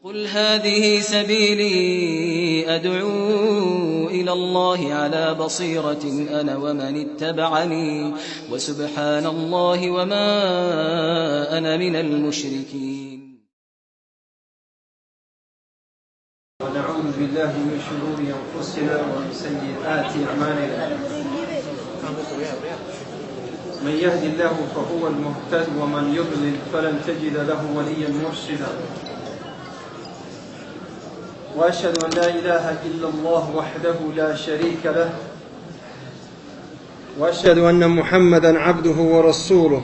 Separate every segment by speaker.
Speaker 1: قل هذه سبيلي أدعو إلى الله على بصيرة أنا ومن اتبعني وسبحان الله وما أنا من المشركين.
Speaker 2: ونعوذ بالله من شرور أنفسنا ومن سيئات أعمالنا. من يهد الله فهو المهتد ومن يضلل فلن تجد له وليا مرشدا. وأشهد أن لا إله إلا الله وحده لا شريك له وأشهد أن محمدا عبده ورسوله.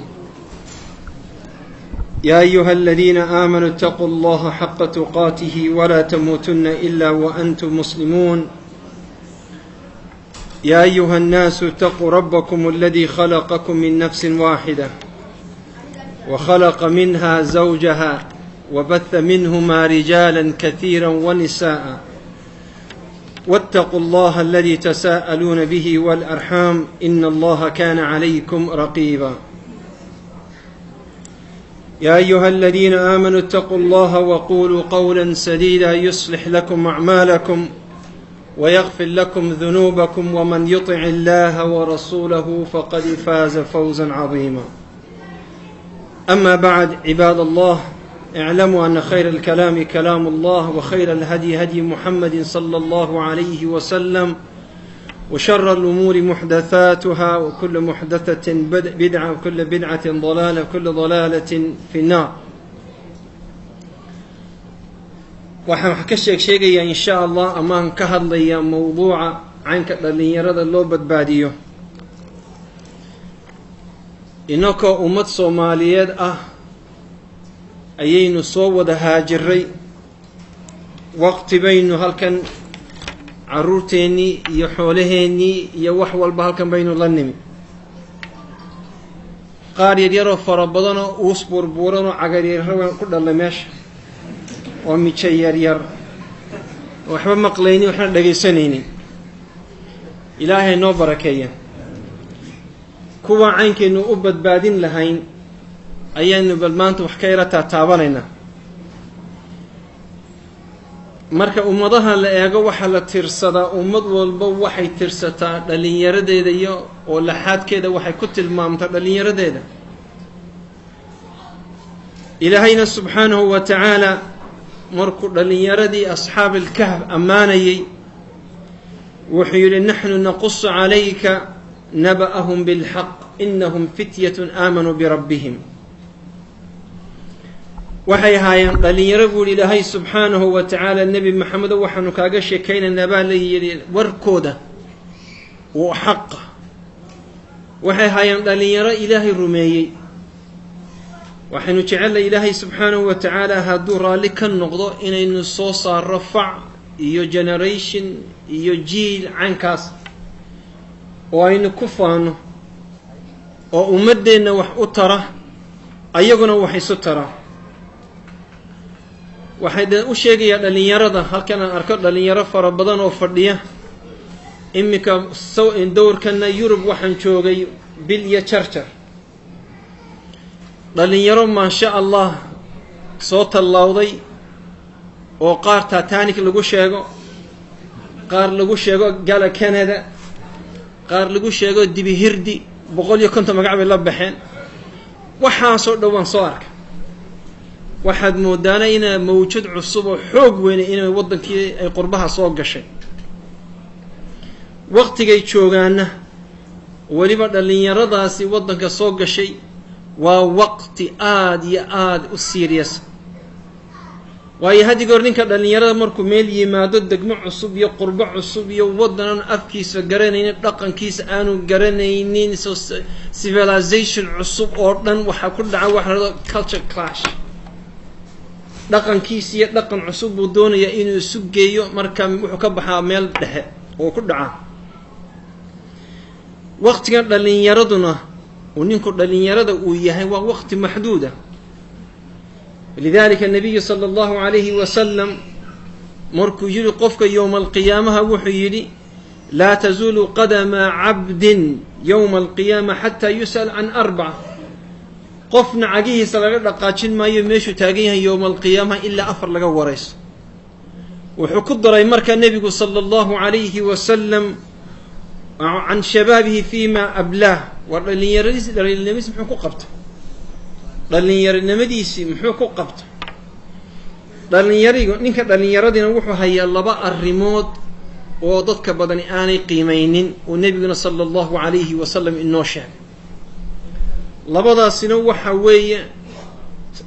Speaker 2: يا أيها الذين آمنوا اتقوا الله حق تقاته ولا تموتن إلا وأنتم مسلمون. يا أيها الناس اتقوا ربكم الذي خلقكم من نفس واحدة وخلق منها زوجها وبث منهما رجالا كثيرا ونساء واتقوا الله الذي تساءلون به والأرحام إن الله كان عليكم رقيبا. يا أيها الذين آمنوا اتقوا الله وقولوا قولا سديدا يصلح لكم أعمالكم ويغفر لكم ذنوبكم ومن يطع الله ورسوله فقد فاز فوزا عظيما. أما بعد، عباد الله، اعلموا أن خير الكلام كلام الله وخير الهدي هدي محمد صلى الله عليه وسلم وشر الأمور محدثاتها وكل محدثة بدعة وكل بدعة ضلالة وكل ضلالة في النار. waxaan ka sheegayaa in sha Allah amaan ka hadlaya mawduuca caynka dhalinyarada loo badbaadiyo. inakoo ummad Soomaaliyeed ah ayaynu soo wada haajiray. waqti baynu halkan caruurteennii iyo xoolaheennii iyo wax walba halkan baynu la nimi. qaar yaryaroo fara badanoo uus burburanoo cagaryarrawan ku dhalay meesha oo mijo yaryar waxba maqlaynin waxna dhagaysanaynin. ilaahay noo barakeeya. kuwa caynkeennu u badbaadin lahayn ayaanu bal maanta wax ka yara taataabanaynaa. marka ummadaha la eego waxaa la tirsadaa ummad walba waxay tirsataa dhalinyaradeeda iyo oo laxaadkeeda waxay ku tilmaamtaa dhalinyaradeeda. ilaahayna subxaanahu wa tacaala markuu dhalinyaradii asxaab alkahf ammaanayay wuxuu yidhi naxnu naqusu calayka naba'ahum bilxaq inahum fityatun aamanuu birabbihim. waxay ahaayeen dhalinyaro buu yidhi ilaahay subxaanahu wa tacaala nebi maxamedo waxaanu kaaga sheekaynaynaa baa la yidhi warkooda oo xaqa. waxay ahaayeen dhalinyaro ilaahay rumeeyey. waxaynu jecellay ilaahay subxaanahu wa tacaala hadduu raalli ka noqdo inaynu soo saarro fac iyo generation iyo jiil caynkaas oo aynu ku faano oo ummaddeenna wax u tara ayaguna wax isu tara. waxay u sheegayaa dhalinyarada halkan aan arko dhalinyaro fara badan oo fadhiya. iminka dowrkana Yurub waxaan joogay bil iyo jarjar. dhalinyaro maasha Allah soo tallawday oo qaar Titanic lagu sheego, qaar lagu sheego gala Canada, qaar lagu sheego dibi hirdi 150 magac bay la baxeen. waxaasoo dhawaan soo arka. waxaad moodaana inay mawjad cusub oo xoog weyn inay wadankii ay qurbaha soo gashay. waqtigay joogaana waliba dhalinyaradaasi wadanka soo gashay waa waqti aad iyo aad u serious. waayo haddii goor ninka dhalinyarada markuu meel yimaado degmo cusub iyo qurbo cusub iyo wadan afkiisa garanaynin dhaqankiisa aanu garanaynin civilization cusub oo dhan waxa ku dhaca wax la yiraahdo culture clash. dhaqankiisa iyo dhaqan cusub buu doonayaa inuu isu geeyo marka wuxuu ka baxaa meel dhexe oo ku dhaca. waqtigan dhalinyaraduna ونinku dhalinyarada uu yahay waa waqti maxduuda. lidalika nabiy sallallahu alayhi wa sallam markuu yiri qofka yawm alqiyaamaha wuxuu yiri la tazulu qadama 'abdin yawm alqiyaamah hatta yus'al an arba'a. qofna cagihiisa laga dhaqaajin maayo meeshuu taagan yahay yowma alqiyaamaha ilaa afar laga warayso. wuxuu ku daray markaa nebigu sala allahu calayhi wasalam can shabaabihi fiima ablaah, waa dhallinyaranimadiisi muxuu ku qabta, dhallinyaronimadiisii muxuu ku qabta. ninka dhallinyaradina wuxuu hayaa laba arrimood oo dadka badani aanay qiimaynin oo nebiguna sala allahu calayhi wasalam inoo sheegay. labadaasina waxa weeye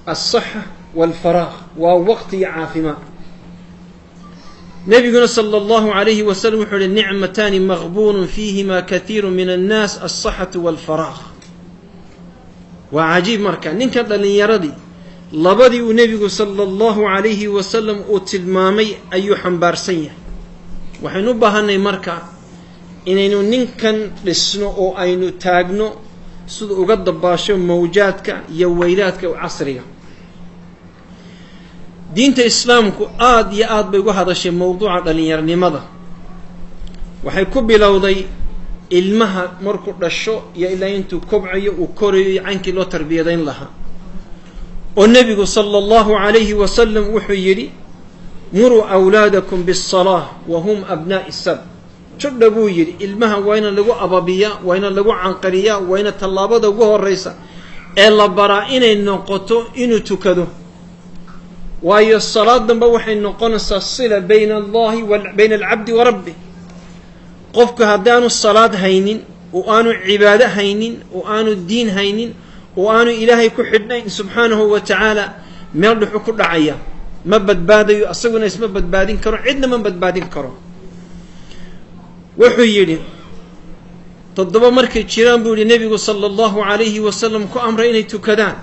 Speaker 2: alsaxa waalfaraaq, waa waqti iyo caafimaad. nebiguna sala allahu calayhi wasalam wuxuu uhi nicmataani maqbuunun fiihima kathiiru min annaas alsaxatu waalfaraaq. waa cajiib marka ninka dhallinyaradii labadii uu nebigu sala allahu calayhi wasalam uu tilmaamay ayuu xambaarsan yahay. waxaynu u baahanay marka inaynu ninkan dhisno oo aynu taagno sida uga dabaasho mawjaadka iyo weylaadka casriga. diinta islaamku aad iyo aad bay uga hadashay mowduuca dhallinyaronimada. waxay ku bilowday ilmaha markuu dhasho iyo ilaa intuu kobcayo uu korayo iyo caynkii loo tarbiyadayn lahaa. oo nebigu sala allahu calayhi wasalam wuxuu yidhi muruu awlaadakum biاsalaa wa hum abnaa'i sab. jodha buu yidhi ilmaha waa ina lagu ababiyaa, waa ina lagu canqariyaa, waa ina tallaabada ugu horraysa ee la baraa inay noqoto inuu tukado. waayo salaad danba waxay noqonaysaa sila bayna allahi bayna alcabdi wa rabbi. qofka haddaanu salaad haynin oo aanu cibaado haynin oo aanu diin haynin oo aanu ilaahay ku xidhnayn subxaanahu wa tacaala, meel dhuxu ku dhacaya, ma badbaadayo, asaguna isma badbaadin karo, cidna ma badbaadin karo. wuxuu yidhi 7 markay jiraan buu yihi nebigu sala allahu calayhi wasalam ku amray inay tukadaan.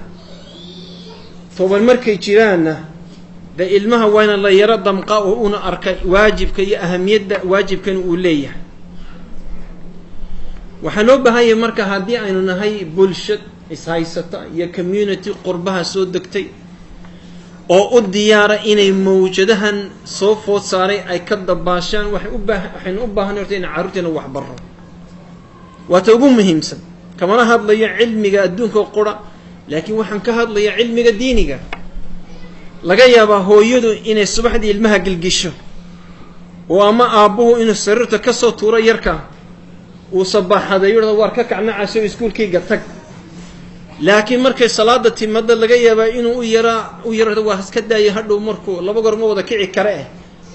Speaker 2: 7 markay jiraanna de ilmaha waa ina la yaro damqa oo una arka waajibka iyo ahamiyadda waajibkan uu leeyahay. waxaa loo baahan yahay marka haddii aynu nahay bulshad ishaysata iyo community qurbaha soo degtay oo u diyaara inay mawjadahan soo food saaray ay ka dabaashaan, waxaynu u baahanay horta in carruurteena wax barro. waa ta ugu muhiimsan. kamana hadlayo cilmiga adduunka qura, laakiin waxaan ka hadlayaa cilmiga diiniga. laga yaabaa hooyadu inay subaxdii ilmaha gilgisho oo ama aabbuhu inuu sariirta ka soo tuuro yarka uu sabaaxaday yidhahdo waar ka kacnacaso iskuulkayga tag. laakiin markay salaada timaada laga yaabaa inuu u yarado waa iska daayo hadhow markuu 2 goor ma wada kici kare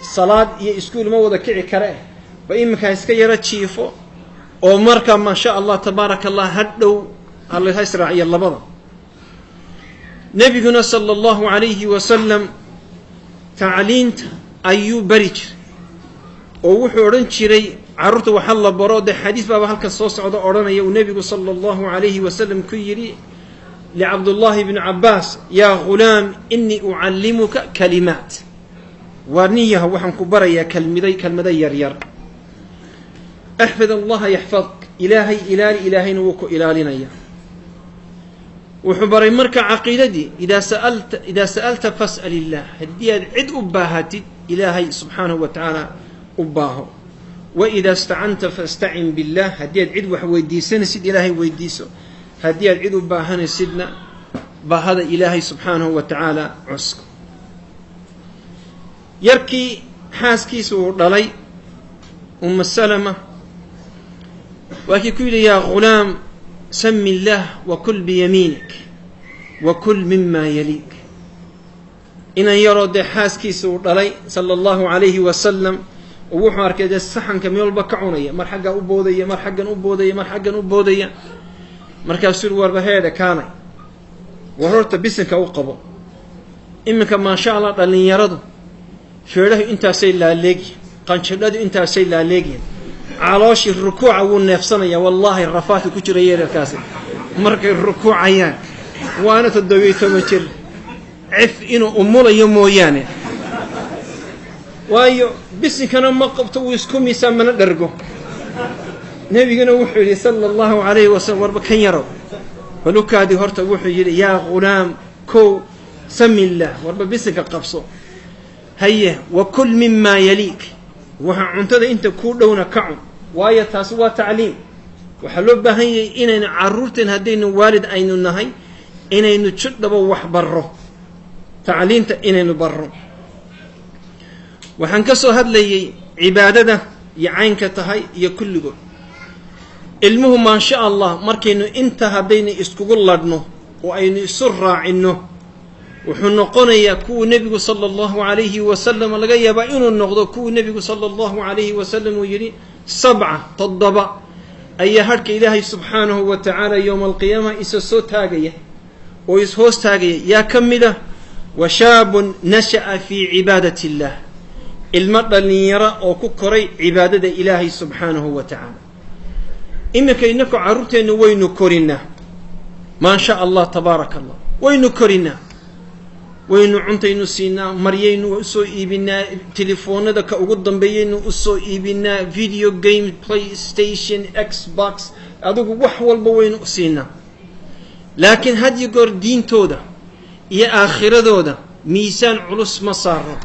Speaker 2: salaad iyo iskuul ma wada kici kare ba iminka iska yara jiifo oo marka ma sha Allah tabaaraka Allah hadhow Allah israaciya labada. nabiguna sallallahu alayhi wa sallam tacliinta ayuu bari jiray oo wuxuu oran jiray carruurta waxa la baro de xadiis baa halka soo socda oranaya uu nabigu sallallahu alayhi wa sallam ku yiri لعبد الله بن عباس يا غلام إني أعلمك كلمات ورنيها وحن كبريا كلمة يرير احفظ الله يحفظك إلهي نوك إلالنا وحبري مرك عقيدتي إذا سألت فاسأل الله هدي عد أباهاتي إلهي سبحانه وتعالى أباه وإذا استعنت فاستعن بالله هدي عد وحويدي سنسد إلهي ويديسو هدي العيد باهن سيدنا بهذا إلهي سبحانه وتعالى عسك يركي حاسكي سور دلي أم السلمة وكي يا غلام سم الله وكل بيمينك وكل مما يليك إن يرد حاسكي سور دلي صلى الله عليه وسلم ووحار كده السحن كم يلبكعوني مرحقا أبودية مرحقا أبودية مرحقا أبودية markaasuu warbaheeda kaanay warorta bisinka u qabo iminka ma sha Allah dhalinyaradu feeraha intaasay laaleegi qanjidhadu intaasay laaleegi calooshi rukuuca uu neefsanaya wallahi rafaatu ku jira yeerkaasi markay rukuucayaan waana 17 jir cif inuu umulayo mooyaane waayo bisinkana ma qabto uu isku miisaamana dhargo nabiguna wuxuu yiri sallallahu alayhi wasallam warba kan yaro falukaadi horta wuxuu yiri ya gulaam ko samillah warba bisinka qabso haye wa kul mimma yalik waxa cuntada inta ku dhowna ka cun waayo taas waa tacliim waxa loo baahan yahay inayna carruurteen hadaynu waalid aynu nahay inaynu jidhaba wax barro tacliinta inaynu barro waxaan ka soo hadlayay cibaadada iyo caynka tahay iyo kulligood ilmuhu maa sha allah markaynu inta haddaynu iskugu ladhno oo aynu isu raacinno wuxuu noqonayaa kuwuu nebigu sala allahu calayhi wasalam laga yaabaa inuu noqdo kuwuu nebigu sala allahu calayhi wasalam uu yidhi 7 ayaa hadhka ilaahay subxaanahu wa tacaala yowma alqiyaama isa soo taagaya oo is-hoos taagaya yaa ka mid ah washaabun nasha'a fii cibaadati illah ilmo dhallinyaro oo ku koray cibaadada ilaahay subxaanahu wa tacaala iminka inaku carruurteennu waynu korinaa maa sha allah tabaaraka allah waynu korinaa waynu cuntaynu siinaa maryaynu usoo iibinaa telefoonada ka ugu dambeeyaynu usoo iibinaa video game playstation xbox adigu wax walba waynu siinaa laakiin had iyo goor diintooda iyo aakhiradooda miisaan culus ma saaro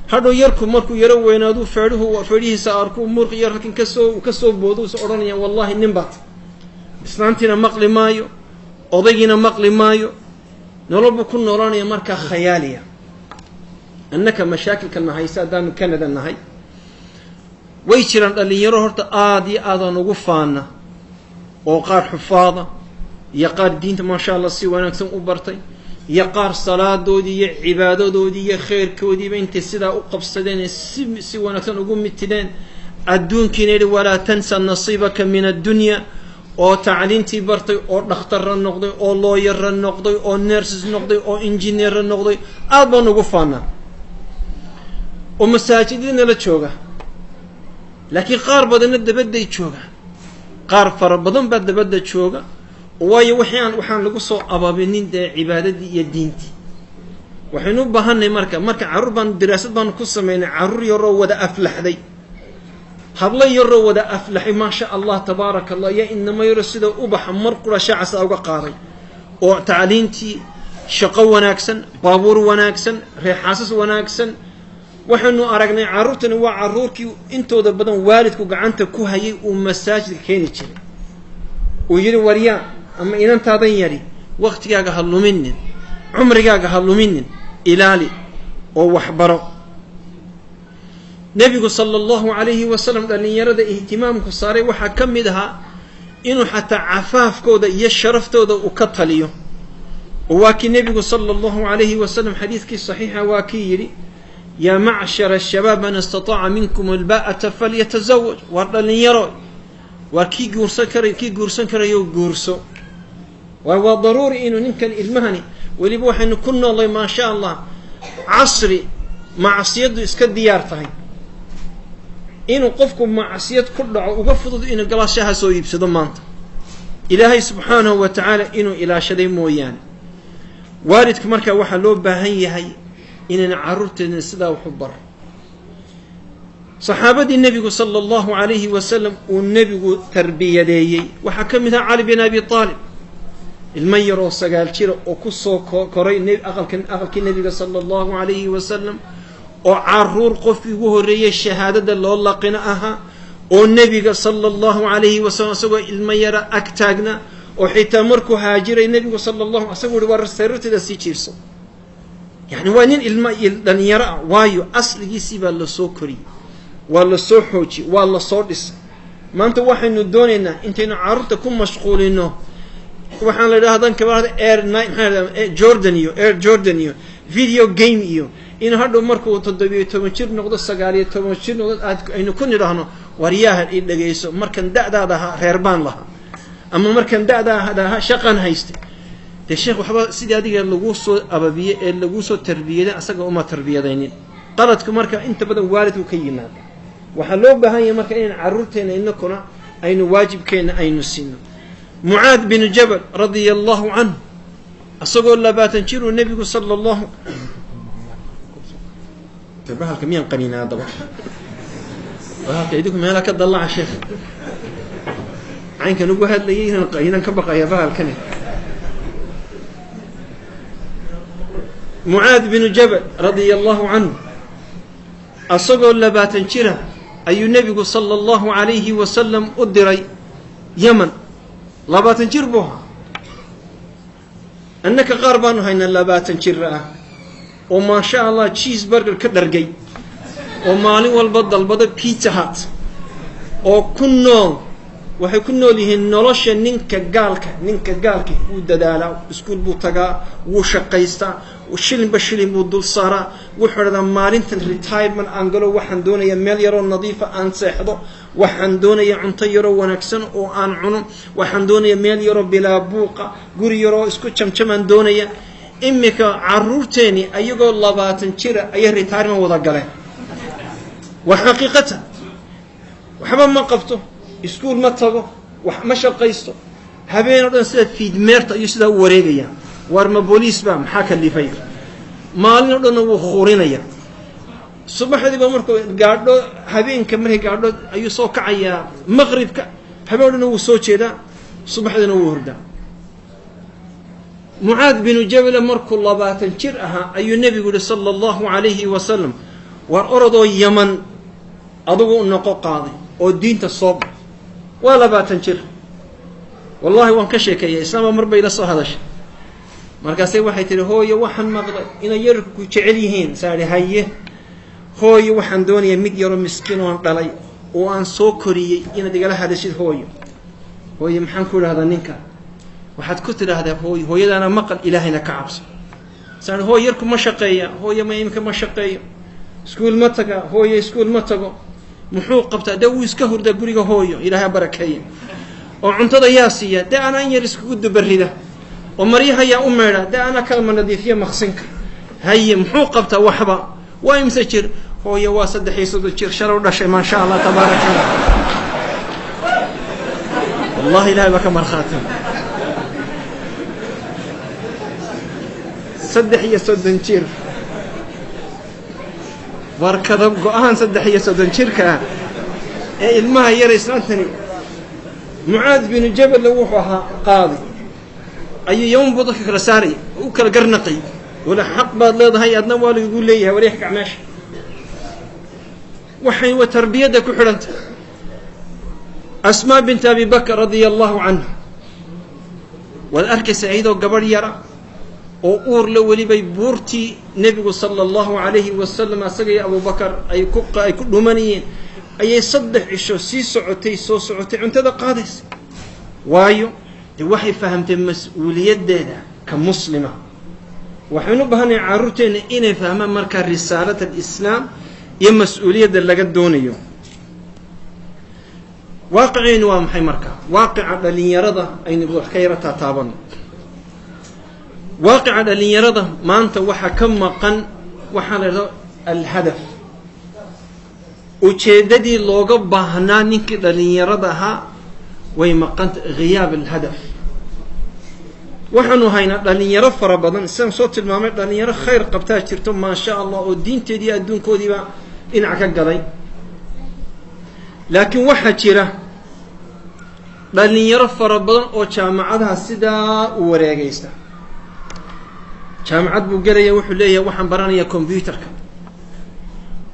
Speaker 2: hadhow yarku markuu yaro weynaaduu feedhihiisa arkuu murq iyo halkan kasoo boodo is odhanayaan wallahi ninbaad islaantiina maqli maayo odaygiina maqli maayo nolol buu ku noolaanaya markaa khayaaliya annaka mashaakilkan mahaysa haddaanu Canada nahay way jiraan dhallinyaro horta aad iyo aadaan ugu faana oo qaar xufaada iyo qaar diinta maasha allah si wanaagsan u bartay iyo qaar salaadoodii iyo cibaadadoodii iyo khayrkoodiiba intay sidaa u qabsadeen si wanaagsan ugu mitideen adduunkiina yidhi walaa tansa nasiibaka min addunya oo tacliintii bartay oo dhakhtarra noqday oo looyarra noqday oo nurses noqday oo engineerra noqday aad baan ugu faanaa oo masaajidina la jooga laakiin qaar badanna dabadday joogaan qaar fara badan baa dabadda jooga waayo waxaan lagu soo abaabinin dee cibaadadii iyo diintii waxaynu u baahanay marka carruur baan diraasad baan ku samaynay carruur yaroo wada aflaxday habla yaroo wada aflaxay maa sha allah tabaaraka allah iyo inama yaro sida ubaxa mar qura shacasa uga qaaday oo tacliintii shaqo wanaagsan baabuur wanaagsan reexaasas wanaagsan waxaanu aragnay carruurtani waa carruurkii intooda badan waalidku gacanta ku hayay uu masaajidka keeni jiray uu yidhi waryaa ama inantaadan yadhi wakhtigaaga ha luminin cumrigaaga ha luminin ilaali oo waxbaro nebigu sala allahu calayhi wasalam dhallinyarada ihtimaamku saaray waxaa ka mid ahaa inuu xataa cafaafkooda iyo sharaftooda uu ka taliyo oo waa kii nebigu sala allahu calayhi wasalam xadiidkii saxiixa waa kii yidhi yaa macshara shabaab man istataaca minkum alba'ata falyatazawaj waa dhallinyaro waa kii guursan karayo guurso waa daruuri inuu ninkan ilmahani weliba waxaynu ku noolay maa sha allah casri macsiyaddu iska diyaar tahay inuu qofku macsiyad ku dhaco uga fudud inuu galaashaha soo iibsado maanta ilaahay subxaanahu wa tacaala inuu ilaashaday mooyaane waalidka markaa waxaa loo baahan yahay inayna carruurteedna sidaa wax u baro saxaabadii nebigu sala allahu calayhi wasalam uu nebigu tarbiyadeeyey waxaa ka mid aha cali bin abi aalib ilmo yar oo 9 jira oo ku soo koray aqalkii nebiga sala allahu calayhi wasalam oo carruur qofkii ugu horreeyey shahaadada loo laqina ahaa oo nebiga sala allahu calayhi wasalam isagoo ilmo yara ag taagna oo xitaa markuu haajiray nebigu sala allahu asagoo yihi waa sariirteeda sii jiifso yacni waa nin ilmo dhalinyaro ah waayo asligiisii baa la soo koriyey waa la soo xoojiyey waa la soo dhisay maanta waxaynu doonaynaa intaynu carruurta ku mashquulino waxaan la idhahdan kabada air jordan iyo video game iyo in hadhow markuu 17 jir noqdo 19 jir noqdo aynu ku nidhaahno waryaha i dhageyso markan da'daada ahaa reer baan lahaa ama markan da'daada ahaa shaqan haystay de sheekh waxba sidii adiga lagu soo ababiye ee lagu soo tarbiyada asaga uma tarbiyadaynin qaladku marka inta badan waalidku ka yimaado waxa loo baahan yahay marka in carruurteena inakuna aynu waajibkeena aynu siino mucaad bin jabal radiyallahu anhu asagoo 20 jir uu nebigu sallallahu tabahalka miyan qaniinaa daba waxa idinku meela ka dalaca sheekh aynkan ugu hadlayay inaan ka baqaya bahalkan mucaad bin jabal radiyallahu anhu asagoo 20 jira ayuu nebigu sallallahu alayhi wasallam u diray yaman 20 jir buu annaka qaar baanu haynaa 20 jir ah oo maasha Allah cheeseburger ka dhargay oo maalin walba dalbada Pizza Hut oo ku nool waxay ku nool yihiin nolosha ninka gaalka uu dadaala iskuul buu tagaa wuu shaqaystaa shilin buu dul saaraa wuxuu radaa maalintan retirement aan galo waxaan doonayaa meel yaro nadiifa aan seexdo waxaan doonayaa cunto yaro wanaagsan oo aan cuno waxaan doonayaa meel yaro bilaa buuqa guri yaro isku jamjamaan doonayaa imika caruurteeni ayagoo 20 jir ay retirement wada galeen wax xaqiiqata waxba ma qabto iskuul ma tago wax ma shaqaysto habeen oo dhan sida fiidmeerta iyo sida wareegaya warma booliis ba maxaa ka lifay maalin oo dhan uu xurinaya subaxdii ba markuu gaadho habeenka markay gaadho ayuu soo kacaya maghribka habeen oo dhan uu soo jeeda subaxdina uu hurdaa Mu'aad bin Jabal markuu 20 jir ahaa ayuu nabigu sallallahu alayhi wa sallam war orodoo Yaman adigu noqo qaaday oo diinta soo wala 20 jir wallahi waan ka sheekayay islaam marba ila soo hadashay markaasay waxay tiri hooyo waxaan maqlay in yarku ku jecel yihiin saari haye hooyo waxaan doonayaa mid yaro miskiin oo dhalay oo aan soo koriyay inaad igala hadashid hooyo maxaan ku raahdaa ninka waxaad ku tiraahdaa hooyadana maqal ilaahayna ka cabso saari hooyo yarku ma shaqeeya hooyo ma imka ma shaqeeyo iskuul ma taga hooyo iskuul ma tago muxuu qabtaa daw iska hurda guriga hooyo ilaahay barakeeyo oo cuntada yaa siiya da ana yar isku dubarida oo mariyaha yaa u meedha da ana kalma nadiifiye maqsinka haye muxuu qabtaa waxba waa imsa jir hooyo waa 3 jir shalow dhashay ma sha Allah tabaaraka wallahi ilaahay baka marxaatan 3 jir warkada go'aan 3 jirka ee ilmaha yar islaantani Mu'aad bin Jabal wuxuu ahaa qaadi ayuu yawm budka kala saaray oo kala garnaqay wala xaq baad leedahay adna waa lagu leeyahay wareex kacmaash waxay wa tarbiyada ku xiranta Asma bint Abi Bakr radiyallahu anha wal arkay Sa'iid oo gabar yara oo uur la wali bay buurtii nabigu sallallahu alayhi wa sallam asagay Abu Bakr ay ku dhumanayeen ayay 3 cisho sii socotay cuntada qaadays waayo waxay fahamtay mas'uuliyadeeda ka muslima waxaynu baahanay caruurteena inay fahmaan marka risaalada islaam iyo mas'uuliyadda laga doonayo waaqiceen waa maxay marka waaqica dhalinyarada aynu wax ka yara taaban واقع dhalinyarada maanta waxa ka maqan waxa la yiraahdo al-hadaf ujeedadii looga baahnaa ninkii dhalinyarada ahaa way maqan ghiyaab al-hadaf waxaanu haynaa dhalinyaro fara badan san soo tilmaamay dhalinyaro khayr qabtaa jirto ma sha Allah oo diinteedii adduunkoodiiba dhinac ka galay laakiin waxa jira dhalinyaro fara badan oo jaamacadaha sidaa u wareegaysta jaamacad buu galaya wuxuu leeyahay waxaan baranayaa computerka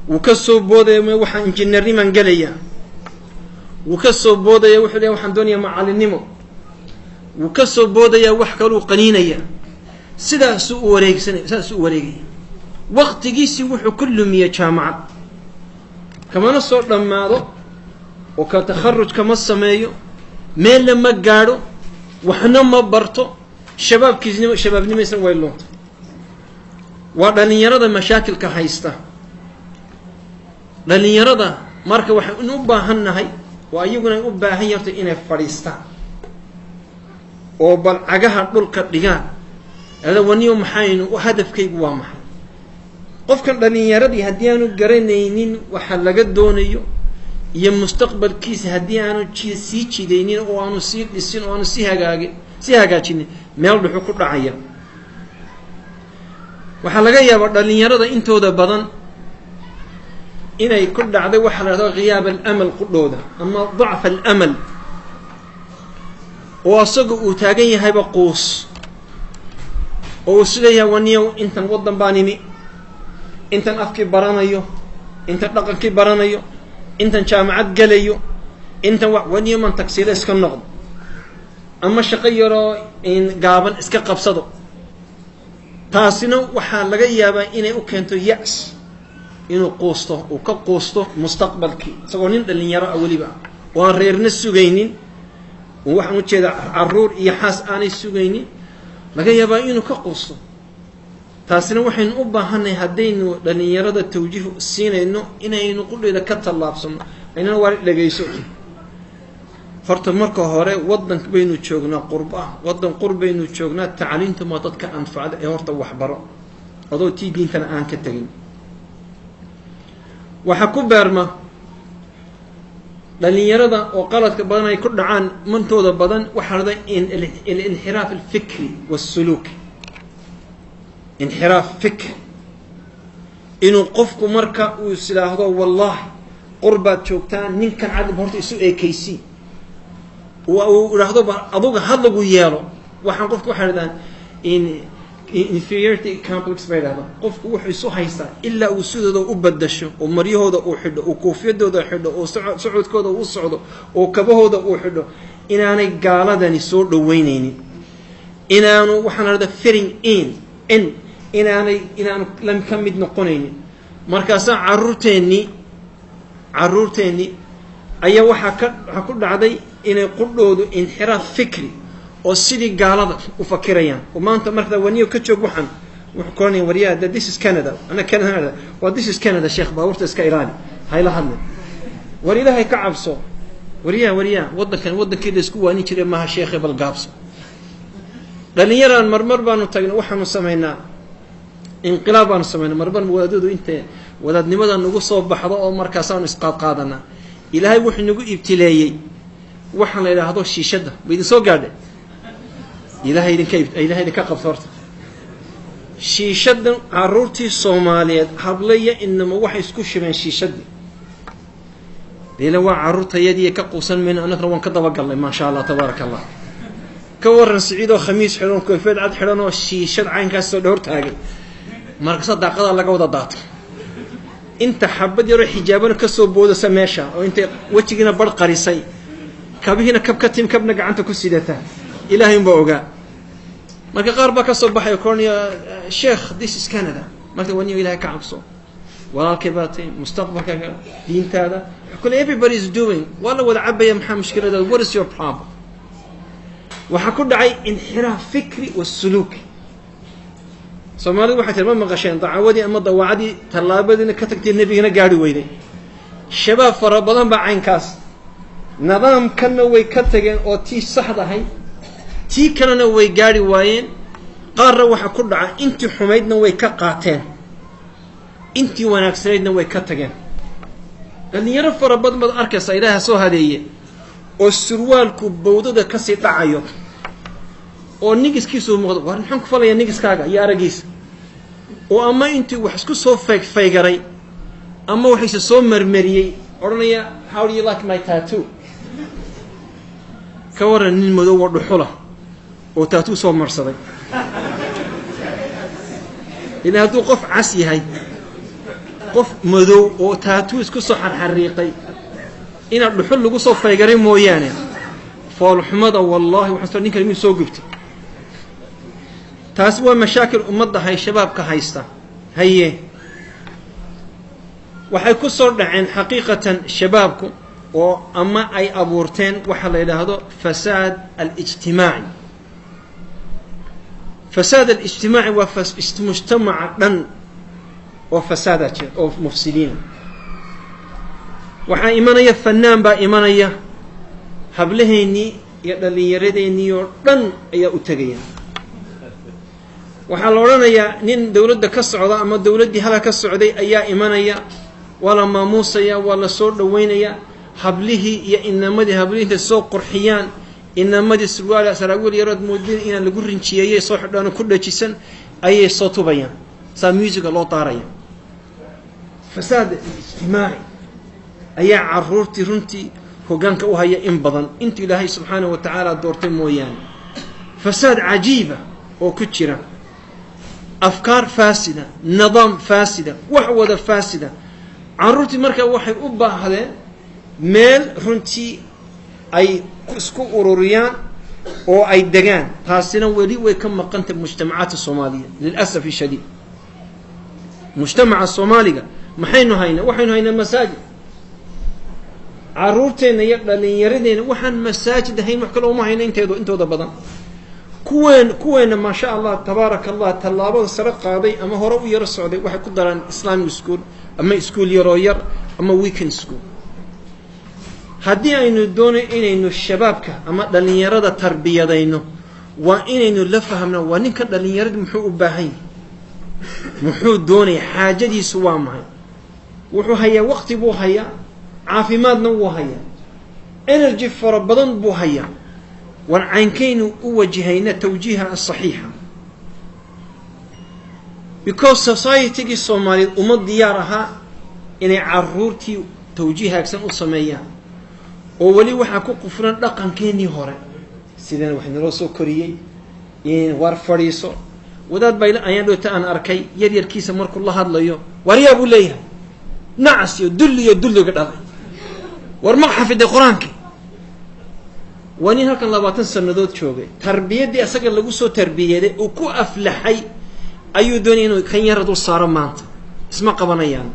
Speaker 2: uu ka soo boodaya waxaan engineering galaya uu ka soo boodaya wuxuu leeyahay waxaan doonayaa macalinimo uu ka soo boodaya wax kale uu qaniinaya sidaas uu wareegay waqtigiisi wuxuu ku lumiyay jaamacad kamana soo dhamaado oo ka takharuj kama sameeyo meel ma gaaro waxna ma barto shabaabnimadiisa way lunta waa dhalinyarada mashaakilka haysta dhalinyarada marka waxaan u baahanahay waa ayaguna u baahan yahay inay fadhiistaan oo bal cagaha dhulka dhigaan hada waniyo maxaynu hadafkaygu waa maxay qofkan dhalinyaradii hadii aanu garanaynin waxa laga doonayo iyo mustaqbalkiisa hadii aanu sii jidaynin oo aanu sii dhisin oo aanu sii hagaajin meel dhuxu ku dhacaya waxa laga yaabaa dhalinyarada intooda badan inay ku dhacday waxa la yiraahdo ghiyaab al-amal qudooda ama dhacf al-amal oo asagu uu taagan yahay baquus oo sideeyaa waniyo intan wadan baanimi intan afki baranayo intan dhaqankii baranayo intan jaamacad galayo intan waniyo man taksiila iska noqdo ama shaqo yaro in gaaban iska qabsado taasina waxaa laga yaabaa inay u keento ya's inuu quusto uu ka quusto mustaqbalkii isagoo nin dhalinyaro ah weliba oo aan reerna sugaynin waxaan u jeedaa caruur iyo xaas aanay sugaynin laga yaabaa inuu ka quusto taasina waxaynu u baahanay haddaynu dhalinyarada tawjiih siinayno inaynu qudheeda ka tallaabsano aynana waa dhagayso horta marka hore wadan baynu joognaa qurba wadan qurbaynu joognaa tacliintu ma dadka anfacda ee horta waxbaro adoo tii diintana aan ka tagin waxa ku beerma dhalinyarada oo qaladka badan ay ku dhacaan mantooda badan waxa la yiraahdaa al-inhiraaf al-fikri was-suluki inhiraaf fikri inuu qofku marka uu islaahdo wallahi qurbaad joogtaan ninkan cadib horta isu eekaysi uu yiraahdo aduga hadlagu yeelo waxaan qofku waxa yiraahdaan inferiority complex bayraada qofku wuxuu isu haystaa ilaa uu sidooda u badasho oo maryahooda uu xidho oo koofiyadooda xidho oo socodkooda uu socdo oo kabahooda uu xidho inaanay gaaladani soo dhaweynaynin inaanu waxaan raada fitting in inaanu lam ka mid noqonaynin markaas caruurteeni ayaa waxa ku dhacday inay qudhoodu inhiraaf fikri oo sidii gaalada u fakirayaan oo maanta marka waniyo ka joog waxan wuxuu koonay wariyaha this is Canada ana Canada waa this is Canada sheekh baawarta iska ilaali hayla hadle wariyaha ka cabso wariyaha wadankeeda isku waani jiray maaha sheekh bal gaabso dhalinyaran marmar baanu tagnay waxaanu sameynaa inqilaab baanu sameynaa marban wadaadadu inta wadaadnimada nagu soo baxdo oo markaas aanu isqaad qaadana ilaahay wuxuu nagu ibtileeyay waxaan la yiraahdo shiishada way soo gaadhay ilaahay idinka qabsoorta shiishadan caruurtii Soomaaliyeed hablaya inama waxay isku shibeen shiishadii waa caruurtayadii ka quusan min anagna waan ka daba galnay ma sha Allah tabarakallah ka waran Saciid oo khamiis xiran koofiyad cad xiran oo shiishad caynkaas soo dhowr taagay marka daaqada laga wada daato inta xabad yar xijaabana ka soo boodasa meesha oo inta wajigiina bar qarisay kabihina kabna gacanta ku sidata ilaahay ma oga marka qaar ba ka soo baxay kooniya sheekh this is Canada marka waniyo ilaahay ka cabso walaalkay baatay mustaqbalkaaga diintaada kullu everybody is doing wala wada cabaya maxaa mushkilada what is your problem waxa ku dhacay inhiraaf fikri wa suluki Soomaalidu waxa tirma maqasheen dacwadii ama dawaacadii talaabadina ka tagtay nabigana gaari weyday shabaab fara badan ba caynkaas nidaamkana way ka tageen oo tii saxdahay tii kalena way gaari waayeen qaarna waxa ku dhaca intii xumaydna way ka qaateen intii wanaagsaneedna way ka tageen dhalinyaro fara badan baad arkaysaa ilaaha soo hadeeye oo surwaalku bawdada ka sii dhacayo oo nigiskiisu muuqdo war maxaan ku falaya nigiskaaga iyo aragiisa oo ama intii wax isku soo faygaray ama waxa soo marmariyay oranaya how do you like my tattoo ka waran nin madow oo dhuxula oo tattoo soo marsaday ilaa haduu qof cas yahay qof madow oo tattoo isku soo xariiqay ina dhuxul lagu soo faygaray mooyaane fool xumada wallahi waxaan ninka inuu soo gubtay taas waa mashaakil ummadda hay shabaabka haysta haye waxay ku soo dhaceen xaqiiqatan shabaabku oo ama ay abuurteen waxa la yiraahdo fasaad al-ijtimaa'i فساد الاجتماعي ومجتمع دن وفسادات او مفسدين waxaa imanaya fanaan baa imanaya hablaheeni iyo dhalinyaradeenii oo dhan ayaa u tagaya waxaa la oranayaa nin dawladda ka socda ama dawladdii hala ka socday ayaa imanaya wala maamuusaya wala soo dhaweynaya hablihii iyo inamadii hablihiinta soo qurxiyaan inamadii saraawiil yarad moodin in lagu rinjiyay soo xidhan ku dhajisan ayay soo tubayaan saa musiga loo taaraya fasaad ijtimaaci ayaa caruurtii runtii hogaanka u haya in badan inta ilaahay subxaanahu wa ta'ala doortay mooyaan fasaad ajiiba oo ku jira afkaar faasida nidaam faasida wax wada faasida caruurtii marka waxay u baahdeen meel runtii ay isku ururiyaan oo ay degaan taasina weli way ka maqanta mujtamacaadka Soomaaliya للاسف الشديد mujtamaca Soomaaliga maxaynu haynaa waxaynu haynaa masaajid caruurteena iyo dhalinyaradeenna waxaan masaajid ahayn wax kale uma hayna intooda badan kuweena ma sha Allah tabarakallah talaabada sare qaaday ama hore u yar socday waxay ku daraan Islamic school ama school yar ama weekend school haddii aynu doonay inaynu shabaabka ama dhalinyarada tarbiyadayno waa inaynu la fahamno waa ninka dhalinyarada muxuu u baahan yahay muxuu doonay xaajadiisu waa maxay wuxuu hayaa waqti buu hayaa caafimaadna wuu hayaa energy fara badan buu hayaa waan caynkaynu u wajahayna tawjiiha saxiixa because society-gii Soomaaliyeed uma diyaar ahaa inay caruurtii tawjiih hagsan u sameeyaan oo wali waxa ku qufran dhaqankeenii hore sideen wax noo soo koriyay in war fariiso wadaad bayl ayaan dhoota aan arkay yaryarkiisa markuu la hadlayo wariya buu leeyahay nacas iyo dulliga dhalay war ma xafiday quraanka wani halkan 20 sanadood joogay tarbiyadii asaga lagu soo tarbiyeeday oo ku aflaxay ayuu doonay inuu kan yar dul saaro maanta isma qabanayaan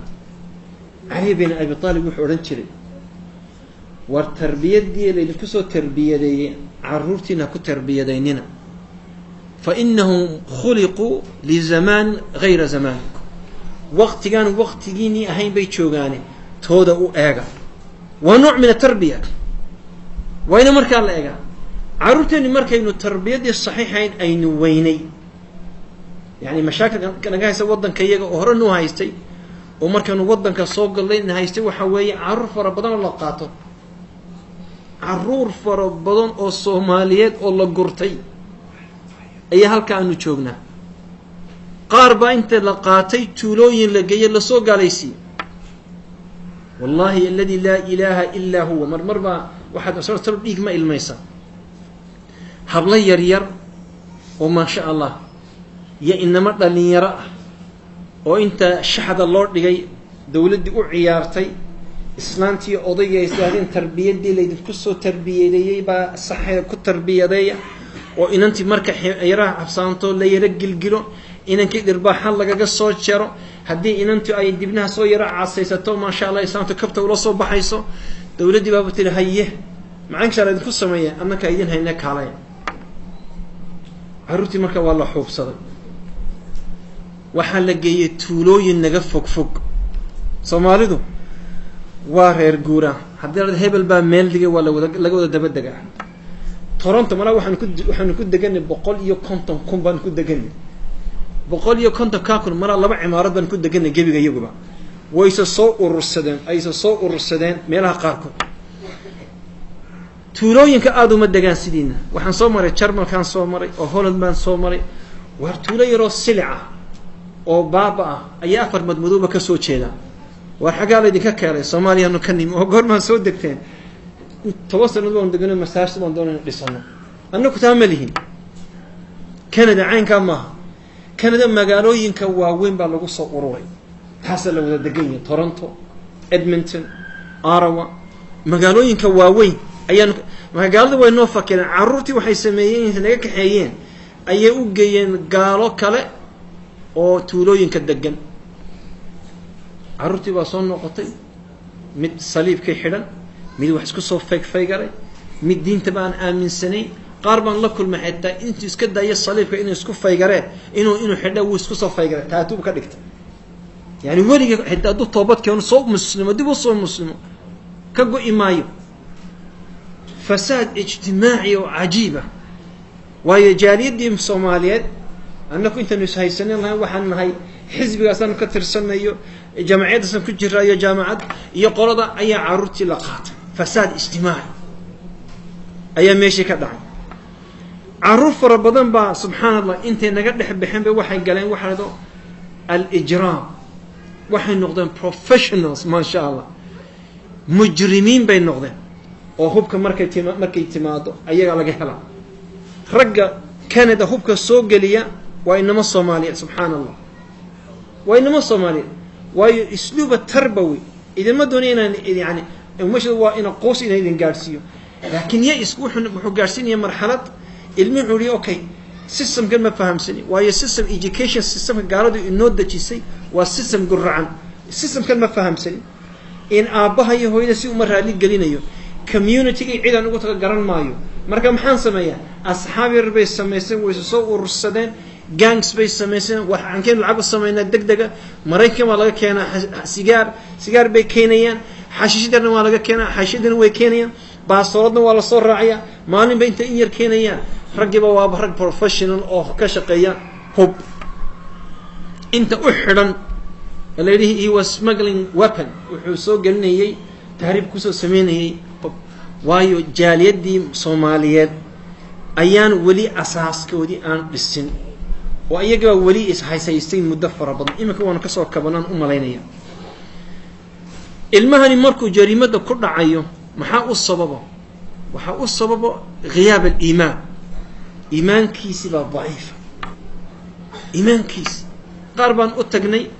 Speaker 2: Ali bin Abi Talib wuxuu oran jiray war tarbiyadii leeyahay soo tarbiyeeday caruurtina ku tarbiyeedaynina فإنهم خلقوا لزمان غير زمانكم وقتيني أهين بيت شوغاني تودا وآغا ونوع من التربية وين مركا الآغا عروتني مركا إنه التربية دي الصحيحين أين ويني يعني مشاكل كان جاي يسوضن كيجا وهرنو هايستي ومركا نوضن كصوق الليل هايستي وحوي عرف ربضان الله قاطو عرور فربضان أو الصوماليات أو الله قرتي أي halkaanu joognaa qaar ba inta la qaatay tuulooyin la geeyay la soo gaalaysi wallahi alladhi la ilaha illa huwa marba waxaad soo dhigma ilmaysa habla yar oo ma sha Allah ya inama dhalinyaro oo inta shaxda loo dhigay dawladdu u ciyaartay islaantii odayga islaadin tarbiyadii leeyahay ku soo tarbiyeeyay ba saxay ku tarbiyadeeya oo inantii marka ayraha absaanto la yara gilgilo inankii dhirbaaxa lagaga soo jaro hadii inantii ay dibnaha soo yara caasaysato ma sha Allah islaantu kabta ula soo baxayso dawladii baa batay haye macaan shalay ku sameeyay annaka idin hayna kaalay caruurtii marka waa la xuubsaday waxa la geeyay tuulooyin naga fog Soomaalidu waa reer guura hadii hebel baa meel digay waa laga wada dabadaga Toronto mala waxaan ku deganay 150 kun baan ku deganay 150 ka kun mala laba cimaarad baan ku deganay gabiga iyaguba waysa soo urursadeen meelaha qaarkood tuulooyinka aad uma degan sidiina waxaan soo maray Jarmal kan soo maray oo Holland baan soo maray war tuulo yaro silica oo baaba ayaa afar madmadooba ka soo jeeda war xagaal idinka keenay Soomaaliyaanu ka nimo oo goormaan soo degteen توصلنا دوون دقنا مساجد دوون دون دسنا أنك تعملين كندا عين كما كندا مقالو ينكوا وين بالقصة أوروي حصل لو دقيقة تورنتو إدمنتون آروا مقالو ينكوا وين أيان مقالو وين نوفكر عرورتي وحي سميين هناك حيين أي أوجين قالوا كلا أو تولو ينكدقن عرورتي وصون نقطي مت صليب كي حلن mid wax isku soo faygaray mid diinta baan aaminsanay qarban la kulma xitaa intii iska daayay saliibka inuu isku faygareen inuu xidho uu isku soo faygaray taatu ka dhigtay yani waliga xitaa dad toobad keen soo muslimo dib u soo muslimo ka go imaayo fasad ijtimaaci oo ajiiba waayo jaaliyadii Soomaaliyeed annaku inta nus haysanin lahayn waxaan nahay xisbigaasan ka tirsanayo jamaciyadda ku jiraayo jaamacad iyo qolada ayaa caruurtii la qaatay fasad ijtimaaci ayaa meeshii ka dhacay caruur fara badan baa subhanallah intay naga dhex bixin bay waxay galeen waxaado al-ijraam waxay noqdeen professionals ma sha Allah mujrimiin bay noqdeen oo hubka markay timaado ayaga laga helaa ragga Canada hubka soo galiya waa inama Soomaaliya subhanallah waa inama Soomaaliya waayo isluuba tarbawi idan ma doonayaan yani مش هو إن قوس إن إذن قارسيو لكن يأس وحن gaarsiinaya marxalad ilmi wuxuu yidhi okay systemkan ma fahamsani waayo system education systemka gaaladu inoo dejisay waa system guracan systemkan ma fahamsani in aabbaha iyo hooyada si uma raali gelinayo community-ga ciidan ugu taga garan maayo marka maxaan sameeyaa asxaab yar bay samaysteen way soo urursadeen gangs bay samaysteen waxaan keen lacag u sameynaa degdega Mareykan waa laga keenaa sigaar bay keenayaan xashiishadana waa laga keenaa xashiishadana way keenayaan baasoorada waa la soo raaciyaa maalin bay inta in yar keenayaan raggiba waa rag professional oo ka shaqeeya hub inta u xiran leeyahay he was smuggling weapon wuxuu soo gelinayay tahriib ku soo sameynayay waayo jaaliyadii Soomaaliyeed ayaan wali asaaskoodii aan dhisin oo iyaga wali is haysaystay muddo fara badan imika waan ka soo kabanaan u maleynaya ilmahani markuu jariimada ku dhacayo maxaa u sababo waxa u sababo ghiyaab al-iimaan iimaankiisi baa daciif iimaankiisi qaar baan u tagnay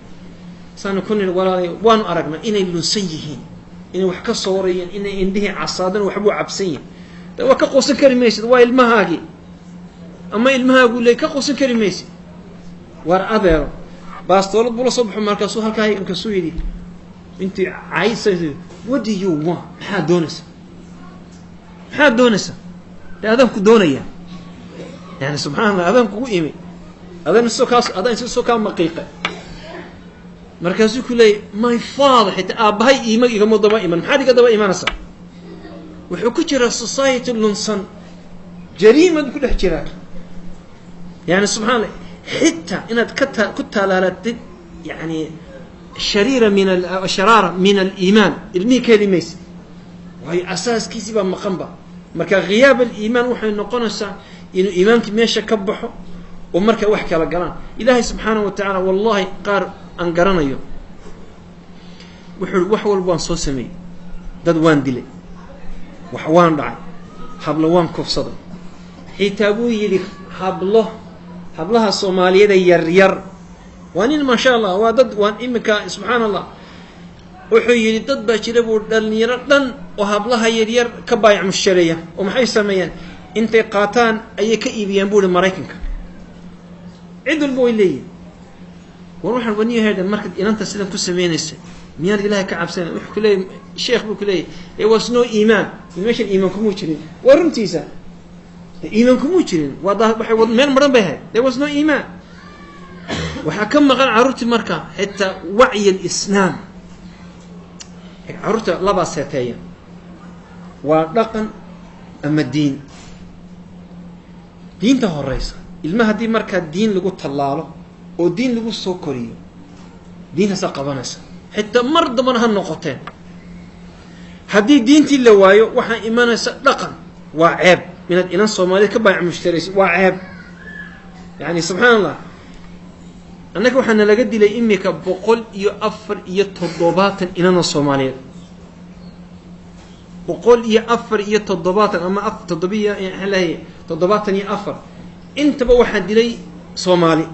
Speaker 2: saan kunil walaalay waan aragnay inay lunsan yihiin inay wax ka soo warayeen inay indhihi casaadan waxbu cabsan yihiin waa ka qosan kari maysid waa ilmahaagi ama ilmahaagu leey ka qosan kari maysid war adeero baastoolad bula soo baxo markaasuu halkaa imka soo yidhi intii caysay what do you want maxaa doonaysa adan ku doonaya yani subhanallah adan kugu imi adan soo ka maqiiqa markaasuu ku leey my father xitaa aabahay igama daba iman maxaa iga daba imanaysa wuxuu ku jira society lunsan jariimad ku dhex jira yani subhanallah xitaa inaad ku talaalatid yani sharira min al-iman ilmi kalimays way asaaskiisi ba maqanba marka ghiyaab al-iman waxay noqonaysaa inuu iimaanki meesha ka baxo oo marka wax kala galaan ilaahay subhanahu wa ta'ala wallahi qaar aan garanayo wuxuu wax walba aan soo sameeyay dad waan dilay wax waan dhacay hablo waan kufsaday xitaa buu yiri hablaha Soomaaliyeed yar waan in ma sha Allah waa dad waan imika subhanallah wuxuu yiri dad baa jira buu dhalinyaro dhan oo hablaha yar ka baayac mushtareeya oo maxay sameeyaan intay qaataan ayay ka iibiyaan buu Mareykanka cidul buu leeyahay waxaan wani heedan markad inanta sidan ku sameeynaysa miyaan ilaahay ka cabsan wuxuu ku leeyahay sheekh buu ku leeyahay there was no iman meesha iimaanku muu jirin waruntiisa iimaanku muu jirin waxay meel maran bay ahayd there was no iman waxa ka maqan carruurtii marka xitaa wacyi al-islaam carruurta laba seeteeya waa dhaqan ama diinta horeysa ilmaha hadii marka diin lagu talaalo oo diin lagu soo koriyo diintaas qabanaysa xitaa mar daban ha noqoteen hadii diintii la waayo waxa imanaysa dhaqan waa ceeb minad inan Soomaaliyeed ka baayac mushtaraysi waa ceeb yani subhanallah annaka waxaan laga dilay imika 104 inan Soomaaliyeed 104 ama 774 intaba waxa dilay Soomaali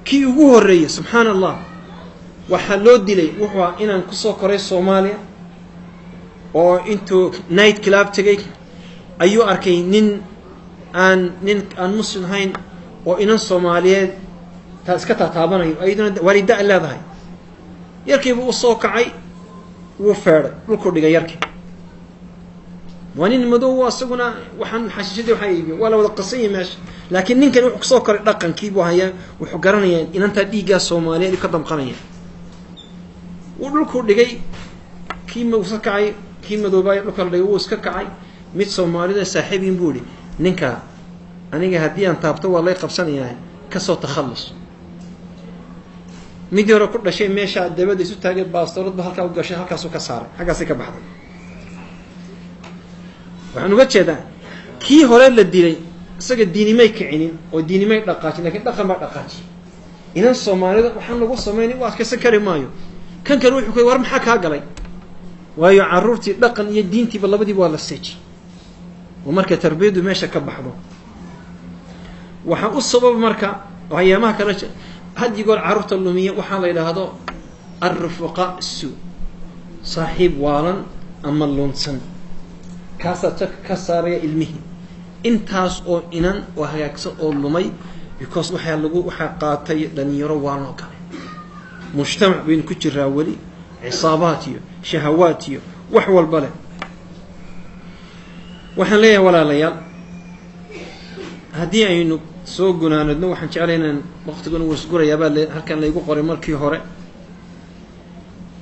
Speaker 2: kii ugu horeeyay subhanallah waxa loo dilay wuxuu inaan ku soo koray Soomaaliya oo intuu night club tagay ayuu arkay nin aan muslim hayn oo inan Soomaaliyeed taas ka taabanayo ayaduna walida leedahay yarkii buu soo kacay wuu feeray dhulku dhigay yarkii wanin madow asaguna waxaan xashiishadii waxa iibiyo wala wada qasay meesha laakiin ninkan wuxuu soo koray dhaqankii buu hayaa wuxuu garanayay inanta dhiiga Soomaaliyeed ka damqanaya uu dhulku dhigay kii ma usa kacay kii madoobay dhulka dhigay uu iska kacay mid Soomaalida saaxiibin buu yiri ninka aniga hadii aan taabto waa lay qabsanayaa ka soo takhallus mid yar ku dhashay meesha dabada isu taagay baastoorada halka u gashay halkaas uu ka saaray xagaas ka baxday waxaan uga jeedaa kii hore la dilay isaga diinimay kicinin oo diinimay dhaqaajin laakiin dhaqan ba dhaqaaji inan Soomaalida waxaan lagu sameeyay waa ka sakari maayo kan kale wuxuu ku war maxaa ka galay waayo carruurtii dhaqan iyo diintiiba labadiiba waa la seeji oo marka tarbiyadu meesha ka baxdo waxa u sabab marka waxyaamaha kale hadii goor carruurta lumiya waxa la yiraahdo ar-rufaqa saaxiib waalan ama lunsan kaasa ka saaraya ilmihi intaas oo inan oo hagaagsan oo lumay because waxa qaatay dhalinyaro waa loo galay mujtamac bayn ku jiraa wali عصابات iyo shahawaat iyo wax walba leh waxaan leeyahay walaalayaal haddii aynu soo gunaanadno waxaan jeclaynaa waqtigan uu isgurayaa baa halkan la igu qoray markii hore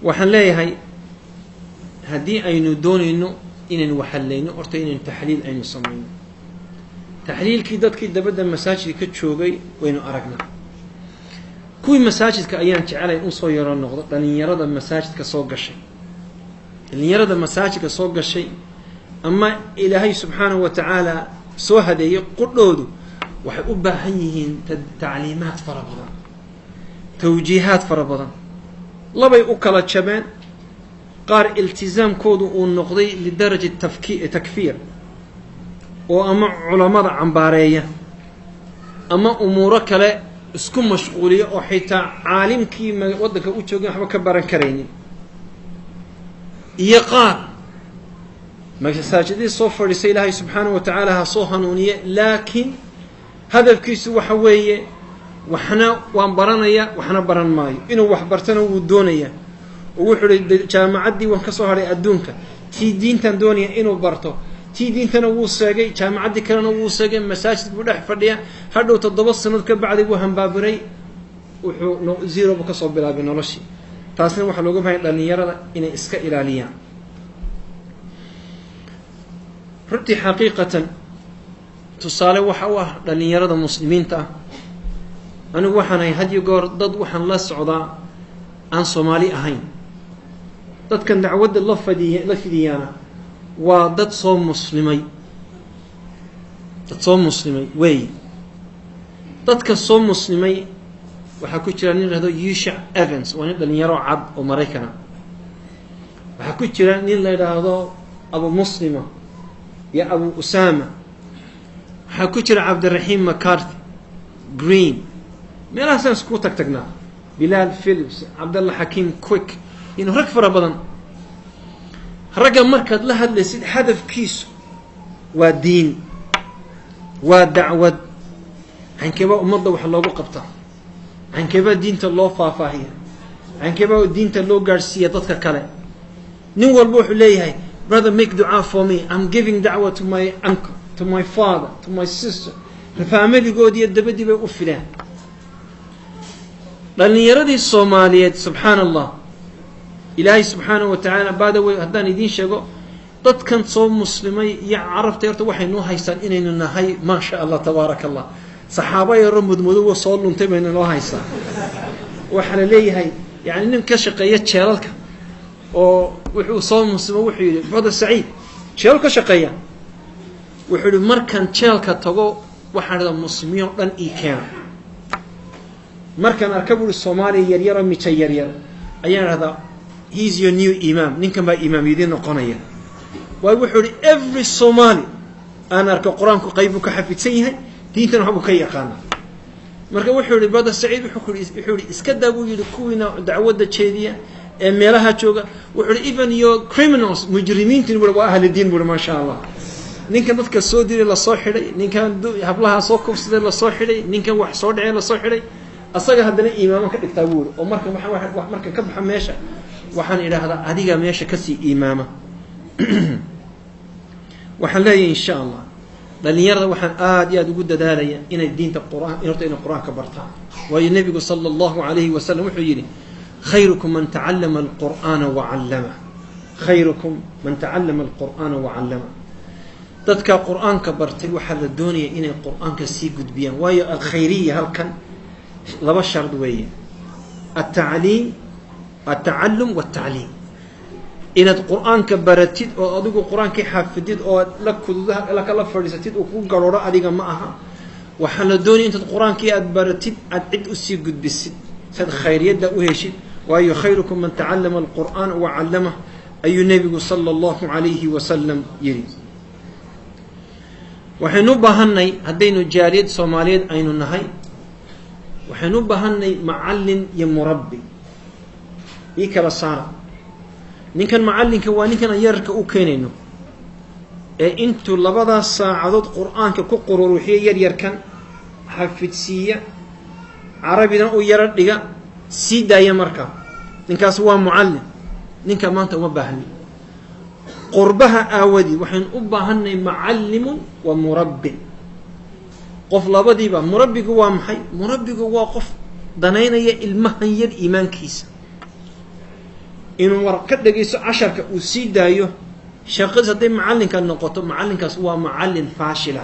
Speaker 2: waxaan leeyahay haddii aynu doonayno inaynu waxallayno horta inaynu taxliil aynu samayno taxliilkii dadkii dabadda masaajidka ka joogay waynu aragnaa kuwii masaajidka ayaan jecelahay in soo yaro noqdo dhalinyarada masaajidka soo gashay dhalinyarada masaajidka soo gashay ama ilaahay subxaanahu wa tacaala soo hadeeyay qudhoodu waxay u baahan yihiin tacliimaad fara badan tawjiihaad fara badan labay u kala jabeen qaar iltizaamkoodu uu noqday lidaraja takfiir oo ama culamada cambaareeya ama umuuro kale isku mashquuliya oo xitaa caalimkii waddanka u joogay waxba ka baran karaynin iyo qaar masaajidii soo fadhiisay ilaahay subxaanahu wa tacaala ha soo hanuuniye laakiin hadafkiisu waxa weeye waxna waan baranaya waxna baran maayo inuu wax bartana wuu doonayaa oo wuxuu yidhi jaamacaddii waan ka soo hadhay adduunka tii diintan doonaya inuu barto tii diintana wuu seegay jaamacaddii kalena wuu seegay masaajid buu dhex fadhiya hadhow 7 sanadood ka bacdi buu hambaabiray wuxuu zero buu ka soo bilaabay noloshii taasna waxaa looga baahan dhalinyarada inay iska ilaaliyaan runtii xaqiiqatan tusaale waxa u ah dhalinyarada muslimiinta ah anigu waxaan ahay had iyo goor dad waxaan la socdaa aan Soomaali ahayn dadkan dacwadda la fidiyaana waa dad soo muslimay way dadka soo muslimay waxaa ku jira nin la yiraahdo Yusha Evans waa nin dhalinyaro cad oo Mareykan ah waxaa ku jira nin la yiraahdo Abu Muslima ya Abu Usama waxaa ku jira Cabdiraxiim McCarthy Green meelahaasaan isku tagtagnaa Bilal Phillips Abdullah Hakim Quick inuu rag fara badan ragga markaad la hadlaysid hadafkiisu waa diin waa dacwad hankeba ummadda wax loogu qabtaa hankeba diinta loo faahfaahiya hankeba diinta loo gaarsiiya dadka kale nin walba wuxuu leeyahay brother make dua for me I'm giving da'wah to my uncle to my father to my sister family-goodii dabadii bay u filaan dhalinyaradii Soomaaliyeed subxaanallah ilaahay subxaanahu wa tacaala baada way haddaan idiin sheego dadkan soo muslimay iyo carabta horta waxay noo haystaan inaynu nahay maasha allah tabaaraka allah saxaaba yaro mudmudo soo luntay bayna noo haystaan waxa la leeyahay yani nin ka shaqeeya jeelalka oo wuxuu soo muslimo wuxuu yiri brother Saeed jeel ka shaqeeya wuxuu yiri markan jeelka tago waxaan rada muslimiin dhan ii keena markan arkabu Soomaaliya yar micha yar ayaan rada he's your new imam ninkan baa imam idin noqonaya way wuxuu yiri every Somali ana arka quraanku qayb ka xafidsan yahay diintan waxa uu ka yaqaan marka wuxuu yiri brother Saeed wuxuu yiri iska daabuu yiri kuwina dacwadda jeediya ee meelaha jooga wuxuu yiri even your criminals mujrimiintin waa ahli diin buu ma sha Allah ninkan dadka soo diray la soo xiray ninkan hablaha soo kufsaday la soo xiray ninkan wax soo dhacay la soo xiray asaga haddana imaam ka dhigtaa buu oo marka wax marka ka baxa meesha waxaan ilaahdaa adiga meesha ka sii imaama waxaan leeyahay insha Allah dhalinyarada waxaan aad iyo aad ugu dadaalaya inay diinta quraanka bartaan waayo nabiga sallallahu alayhi wa sallam wuxuu yiri khayrukum man ta'allama al-qur'ana wa 'allama khayrukum man ta'allama al-qur'ana wa 'allama dadka quraanka bartay waxa la doonayaa inay quraanka sii gudbiyaan waayo al-khayriyya halkan laba shard weeye at-ta'lim at-ta'allum wat-ta'lim inaad quraanka baratid oo adigu quraanka xafidid oo la kududaha la kala fadhiisatid oo ku garooro adiga ma aha waxa la doonayaa intaad quraanka aad baratid aad cid u sii gudbisid sad khayriyada u heshid waayo khayrukum man ta'allama al-qur'an wa 'allama ayu nabigu sallallahu alayhi wa sallam yiri waxaynu baahanay haddaynu jaariyad Soomaaliyeed aynu nahay waxaynu baahanay macallin iyo murabbi kala saara ninkan macallinka waa ninkan yarka u keenayno intuu labadaas saacadood qur'aanka ku qururuxiya yaryarkan xafidsiiya carabina u yaro dhiga sii daaya markaa ninkaas waa mucallim ninka maanta uma baahni qurbaha aawadii waxaan u baahanay mucallimun wa murabbin qof labadiiba murabbigu waa maxay murabbigu waa qof danaynaya ilmahan yar iimaankiisa inuu war ka dhageysto casharka uu sii daayo shaqadiis hadday macallinka noqoto macallinkaas waa macallin faashila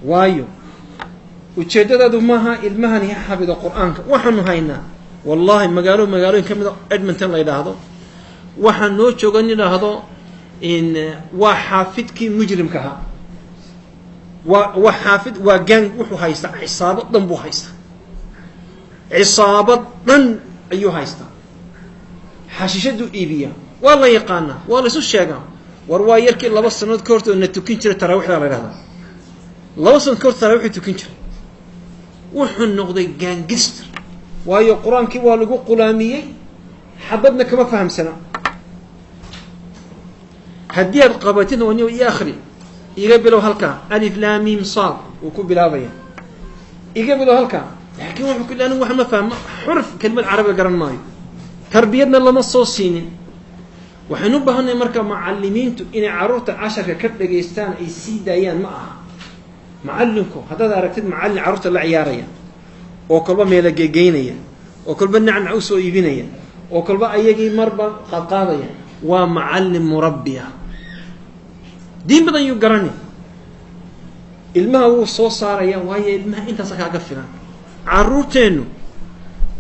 Speaker 2: waayo ujeeddadaadu maaha ilmahan ha xafido qur'aanka waxaanu haynaa wallahi magaalooyin ka mid a Edmonton la yidhaahdo waxaan noo jooga in yidhaahdo waa xaafidkii mujrimka ahaa waa xaafid waa gang wuxuu haystaa cisaabad dhan buu haystaa cisaabad dhan ayuu haystaa xashiishaduu iibiyaa waa la yaqaanaa waa la isu sheegaa war waa yarkii 2 sanadood ka hortoo na tukin jiray taraawiixda la yidhahdaa 2 sanadood ka hor taraawiixu tukin jiray wuxuu noqday gangster waayo quraankii waa lagu qulaamiyey xabadna kama fahamsana haddii aad qabatid waniyo iyo akhri iga bilow halkaa alif laam mim saad uu ku bilaabaya iga bilow halkaa laakiin wuxuu ku leeyahay wax ma fahmo xurf kelmad carabi garan maayo tarbiyadna lama soo siinin waxaan u baahanay marka macallimiintu inay carruurta casharka ka dhageystaan ay sii daayaan ma aha macallinku haddaad aragtid macallin carruurta la ciyaaraya oo kolba meela geegeynaya oo kolba nacnac u soo iibinaya oo kolba ayagii marba qaadqaadaya waa macallin murabbiya diin badan yuu garani ilmaha wuu soo saaraya waayo ilmaha intaas kaaga filan carruurteennu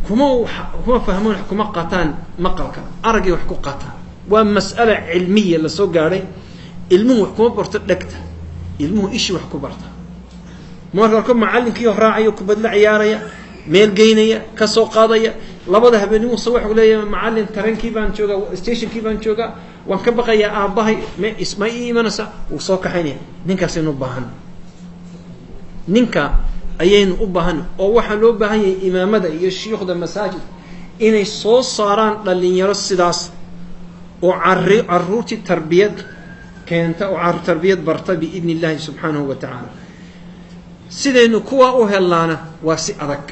Speaker 2: kuma fahmaan kuma qataan maqalka aragay wax ku qataan waa mas'ala cilmiya la soo gaaray ilmuhu wax kuma barto dhagta ilmuhu ishi wax ku barta marka macallinkii raacayo kubadla ciyaaraya meel geynaya ka soo qaadaya labada habeenimo soo wax leeyahay macallin tarankii baan joogaa stationkii baan joogaa waan ka baqayaa aabahay ma isma iimanasa uu soo kaxaynaya ninkaas inuu baahan ninka ayaynu u baahan oo waxa loo baahan yahay imaamada iyo shiikhda masaajid inay soo saaraan dhalinyaro sidaas oo carruurtii tarbiyad keenta oo carruur tarbiyad barta biidni illaahi subxaanahu wa tacaala sidaynu kuwa u helaana waa si adag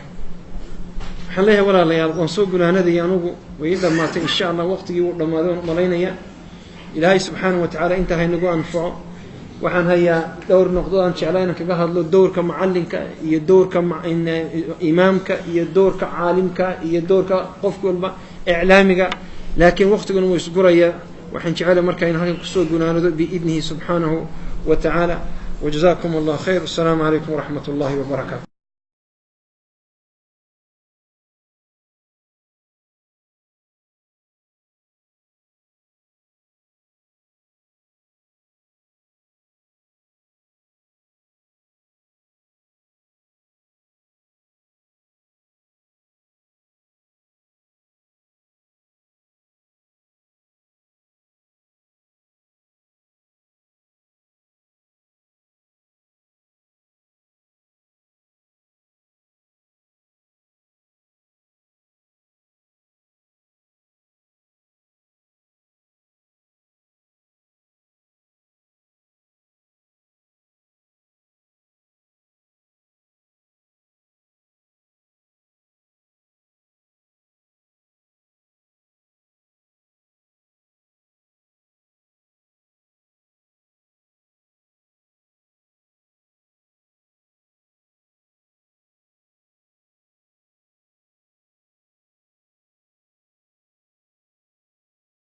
Speaker 2: waxaan leeyahay walaalayaal waan soo gunaanadaya anugu way dhamaatay insha Allah waqtigii uu dhamaado malaynaya ilaahay subxaanahu wa tacaala inta haynagu anfaco waxaan hayaa dhowr noqdo aan jeclayn kaga hadlo doorka macallinka iyo doorka imaamka iyo doorka caalimka iyo doorka qof walba iclaamiga laakiin waqtiguna wuu isguraya waxaan jecelahay markaa in halkan ku soo gunaanado biidnihi subxaanahu wa tacaala وجزاكم الله خير. السلام عليكم ورحمة الله وبركاته.